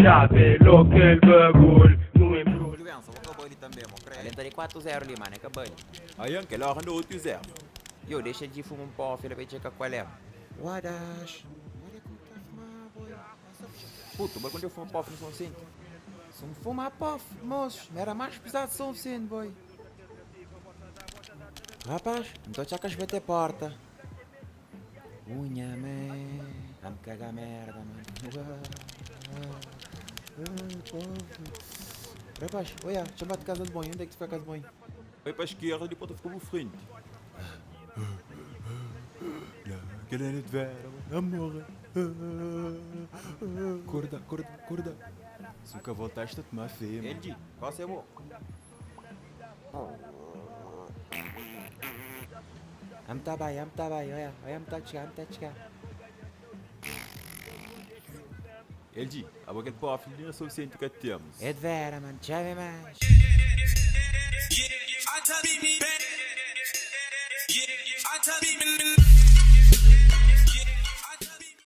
شعبي لوكال بقول Juventus, vou acabar ele também, meu creio. Alenta de 4-0 ali, mano, acabou ele. Aí, que lá anda 8-0. Eu deixa de fumar um pó, filho, pra checar qual é. Wadash. Puta, mas quando eu fumo poff no São Vicente? Se não fumar poff, moço, não era mais pesado de São Vicente, boy. Rapaz, então já que as VT porta. Unha, man. Vamos cagar merda, mano. Rapaz, olha, chama de casa de banho. Onde é que tu fica a casa de banho? Vai para a esquerda e depois tu fica por frente. Querendo de ver, amor. Acorda. Se nunca voltaste a tomar fé, mano. Elji, qual é o amor? Vamos tá bem, olha, vamos tá chegar. Elji, a boca de poff não é suficiente que temos. É de vera, mano, chave mais. I tell me,